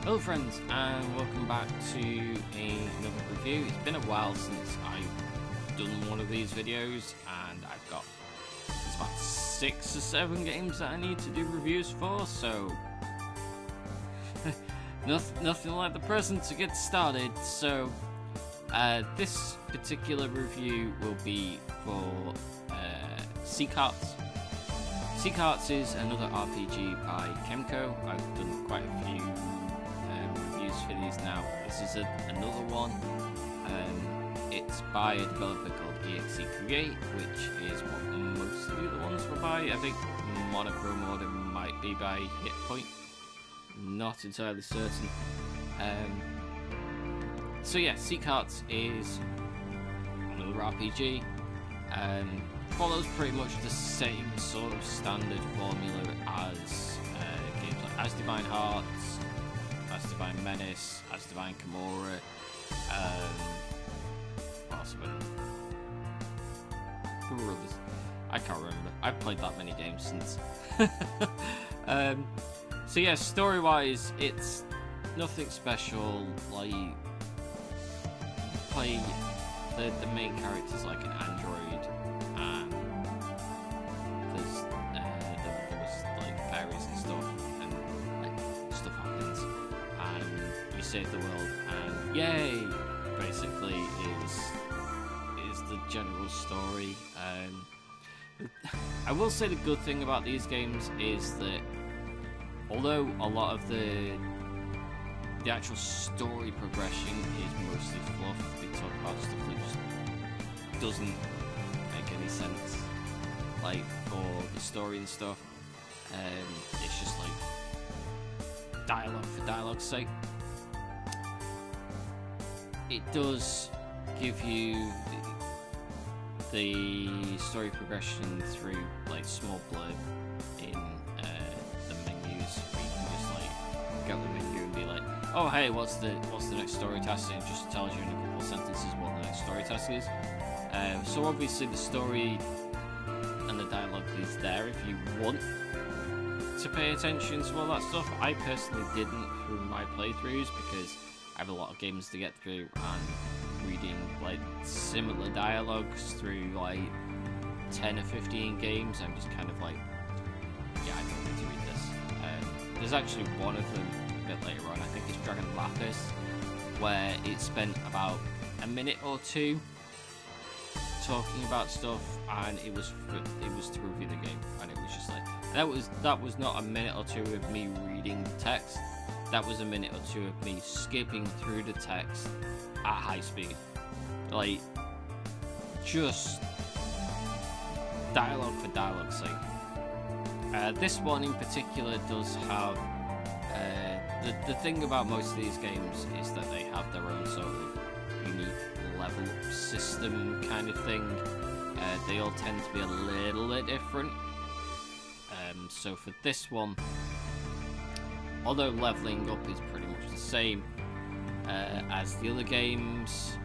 Hello friends, and welcome back to another review. It's been a while since I've done one of these videos, and I've got about 6 or 7 games that I need to do reviews for, so nothing like the present to get started. So this particular review will be for Seek Hearts. Seek Hearts is another RPG by Kemco. I've done quite a few reviews for these now. This is another one. It's by a developer called EXE Create, which is what most of the other ones were by. I think Monochrome Order might be by Hitpoint. Not entirely certain. So yeah, Seek Hearts is another RPG. Follows pretty much the same sort of standard formula as games like As Divine Hearts, As Divine Menace, As Divine Kimura, what else have I Who were others? I can't remember. I've played that many games since. So yeah, story-wise, it's nothing special. Like, you play the main character's like an android, and there was like fairies and stuff, and like stuff happens, and you save the world, and yay! Basically, is the general story. I will say the good thing about these games is that although a lot of the actual story progression is mostly fluff, they talk about stuff that just doesn't make any sense, like for the story and stuff. It's just like dialogue for dialogue's sake. It does give you the story progression through like small blurb in the menus, where you can just like go to the menu and be like, oh hey, what's the next story task, and it just tells you in a couple of sentences what the next story task is. So obviously the story and the dialogue is there if you want to pay attention to all that stuff. I personally didn't through my playthroughs because I have a lot of games to get through, and reading like similar dialogues through like 10 or 15 games, I'm just kind of like, yeah, I don't need to read this. There's actually one of them a bit later on, I think it's Dragon Lapis, where it spent about a minute or two talking about stuff, and it was to review the game, and it was just like, that was not a minute or two of me reading the text. That was a minute or two of me skipping through the text at high speed. Like, just dialogue for dialogue's sake. This one in particular does have, the thing about most of these games is that they have their own sort of unique level up system kind of thing. They all tend to be a little bit different. So for this one, although leveling up is pretty much the same as the other games,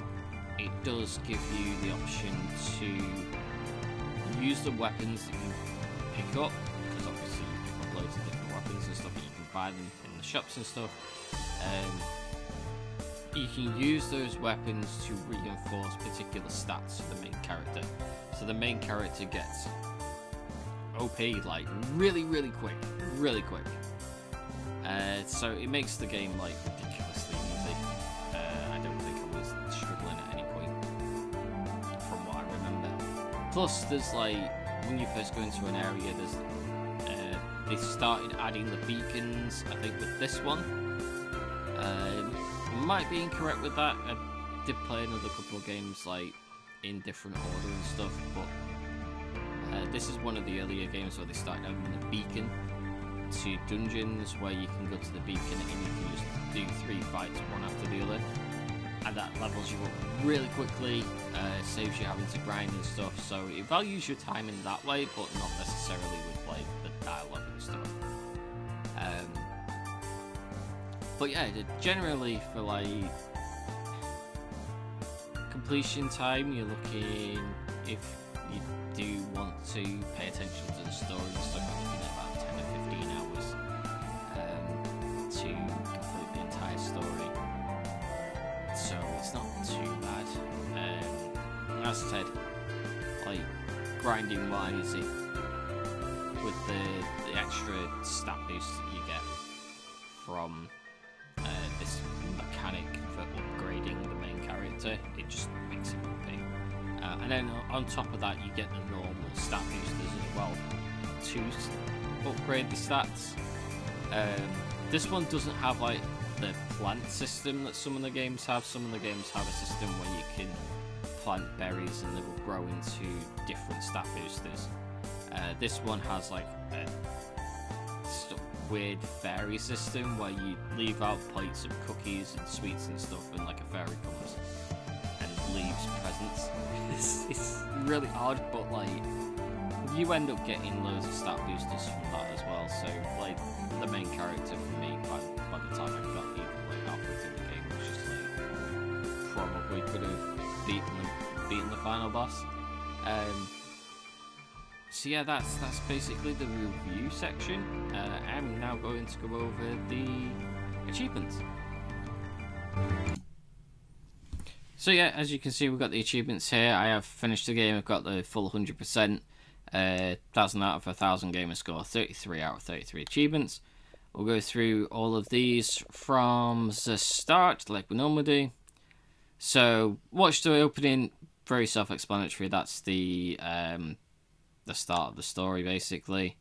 it does give you the option to use the weapons that you pick up, because obviously you pick up loads of different weapons and stuff, and you can buy them in the shops and stuff. You can use those weapons to reinforce particular stats for the main character. So the main character gets OP like really quick. So it makes the game like ridiculously easy. I don't think I was struggling at any point from what I remember. Plus there's like, when you first go into an area, there's they started adding the beacons, I think, with this one. Might be incorrect with that. I did play another couple of games like in different order and stuff, but this is one of the earlier games where they started adding the beacon to dungeons, where you can go to the beacon and you can just do 3 fights one after the other, and that levels you up really quickly, saves you having to grind and stuff, so it values your time in that way, but not necessarily with like the dialogue and stuff. But yeah, generally for like completion time, you're looking, if you do want to pay attention to the story and stuff, you're looking at about 10 or 15 hours to complete the it's not too bad. As I said, like grinding wise, with the extra stat boost that you get from this mechanic for upgrading the main character, it just makes it OP. And then on top of that, you get the normal stat boosters as well to upgrade the stats. This one doesn't have like the plant system that some of the games have. Some of the games have a system where you can plant berries and they will grow into different stat boosters. This one has like a weird fairy system where you leave out plates of cookies and sweets and stuff, and like a fairy comes and leaves presents. It's really odd, but like you end up getting loads of stat boosters from that as well. So like the main character for me, by the time I got even like halfway through the game, was just like probably could have beaten the final boss. So yeah, that's basically the review section. I'm now going to go over the achievements. So yeah, as you can see, we've got the achievements here. I have finished the game. I've got the full 100%, 1000 out of 1000 gamer score, 33 out of 33 achievements. We'll go through all of these from the start, like we normally do. So watch the opening, very self-explanatory. That's the start of the story, basically.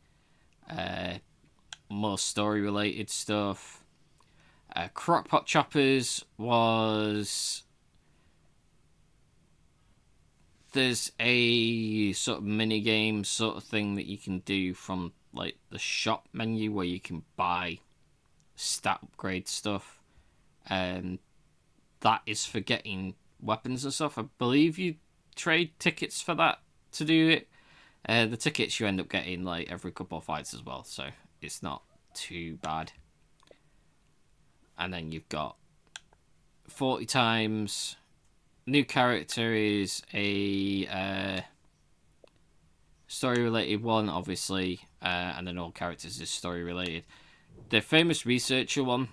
More story-related stuff. Crockpot Choppers was... There's a sort of mini-game sort of thing that you can do from like the shop menu where you can buy stat upgrade stuff. That is for getting weapons and stuff. I believe you trade tickets for that to do it. The tickets you end up getting like every couple of fights as well, so it's not too bad. And then you've got 40 times. New character is a story-related one, obviously, and then all characters is story-related. The famous researcher one,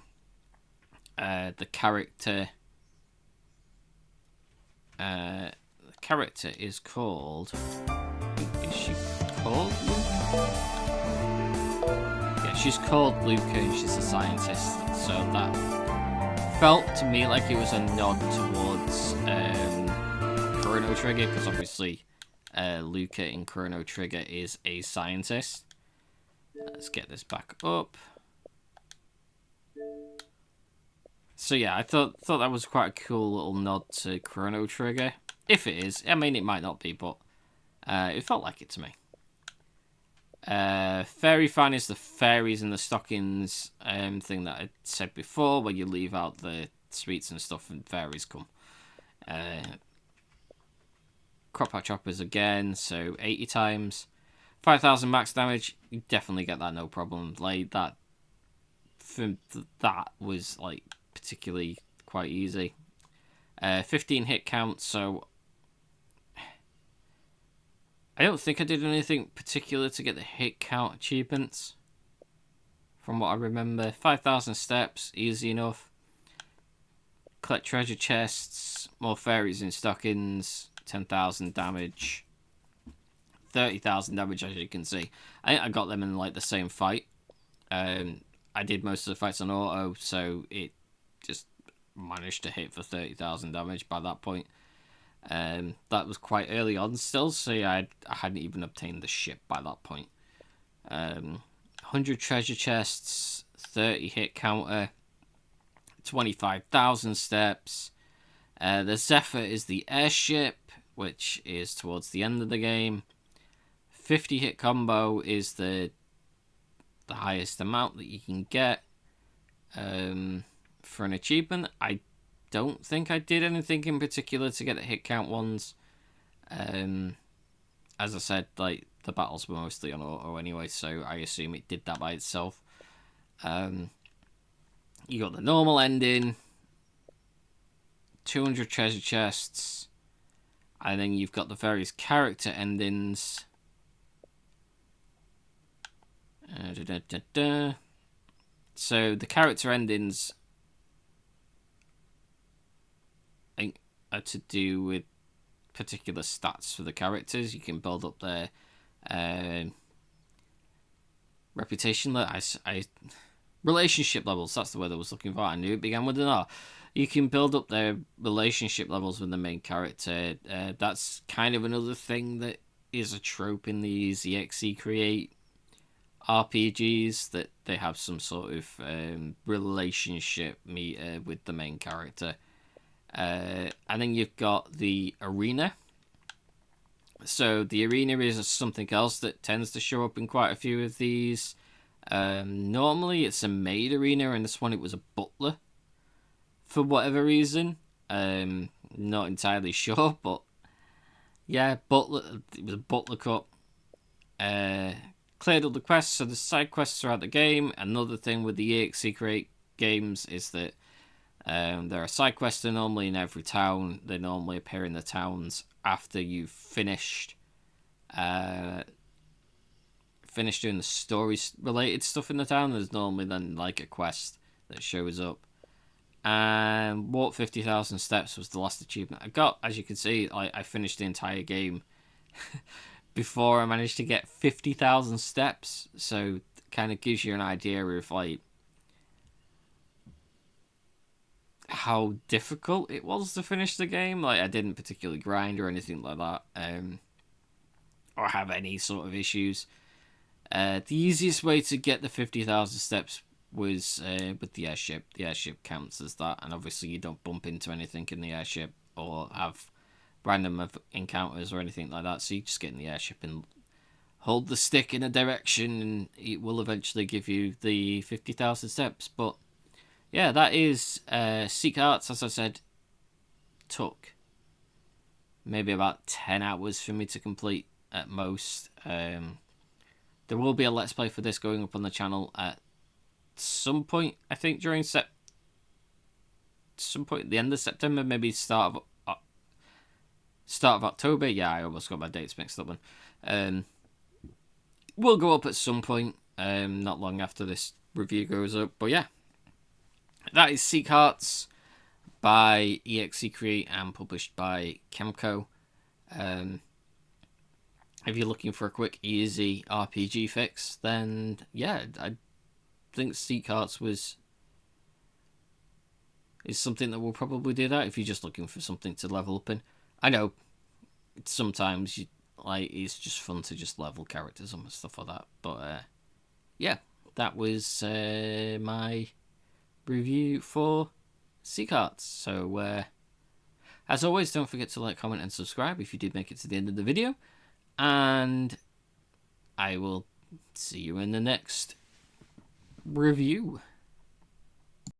the character is called... Is she called Luca? Yeah, she's called Luca and she's a scientist, so that felt to me like it was a nod towards Chrono Trigger, because obviously Luca in Chrono Trigger is a scientist. Let's get this back up. So yeah, I thought that was quite a cool little nod to Chrono Trigger. If it is, I mean, it might not be, but it felt like it to me. Fairy fan is the fairies and the stockings thing that I said before, where you leave out the sweets and stuff and fairies come. Crockpot Choppers again, so 80 times. 5000 max damage, you definitely get that no problem. Like that, that was like particularly quite easy. 15 hit count, so I don't think I did anything particular to get the hit count achievements, from what I remember. 5000 steps, easy enough. Collect treasure chests, more fairies in stockings, 10,000 damage, 30,000 damage, as you can see. I think I got them in like the same fight. I did most of the fights on auto, so it just managed to hit for 30,000 damage by that point. That was quite early on still, so yeah, I hadn't even obtained the ship by that point. 100 treasure chests, 30 hit counter, 25,000 steps. The Zephyr is the airship, which is towards the end of the game. 50 hit combo is the highest amount that you can get for an achievement. I don't think I did anything in particular to get the hit count ones. As I said, like the battles were mostly on auto anyway, so I assume it did that by itself. You got the normal ending, 200 treasure chests, and then you've got the various character endings. So the character endings, I are to do with particular stats for the characters. You can build up their reputation. Relationship levels. That's the word I was looking for. I knew it began with an R. You can build up their relationship levels with the main character. That's kind of another thing that is a trope in these EXE Create RPGs, that they have some sort of relationship meter with the main character. And then you've got the arena. So the arena is something else that tends to show up in quite a few of these. Normally it's a maid arena, and this one it was a butler for whatever reason. Not entirely sure, but yeah, butler. It was a butler cup. Cleared all the quests, so the side quests throughout the game. Another thing with the EXE Create games is that there are side quests normally in every town. They normally appear in the towns after you've finished doing the stories related stuff in the town. There's normally then like a quest that shows up. And walk 50,000 steps was the last achievement I got. As you can see, I finished the entire game before I managed to get 50,000 steps. So it kind of gives you an idea of like how difficult it was to finish the game. Like, I didn't particularly grind or anything like that, or have any sort of issues. The easiest way to get the 50,000 steps was with the airship. The airship counts as that, and obviously you don't bump into anything in the airship or have random encounters or anything like that, so you just get in the airship and hold the stick in a direction and it will eventually give you the 50,000 steps. But yeah, that is Seek Hearts. As I said, took maybe about 10 hours for me to complete at most. There will be a Let's Play for this going up on the channel at some point, I think during some point at the end of September, maybe start of October. Yeah, I almost got my dates mixed up then. Will go up at some point, not long after this review goes up. But yeah, that is Seek Hearts by EXE Create and published by Kemco. If you're looking for a quick, easy RPG fix, then yeah, I think Seek Hearts is something that will probably do that if you're just looking for something to level up in. I know sometimes it's just fun to just level characters and stuff like that, but yeah, that was my review for Seek Hearts. So as always, don't forget to like, comment, and subscribe if you did make it to the end of the video, and I will see you in the next review.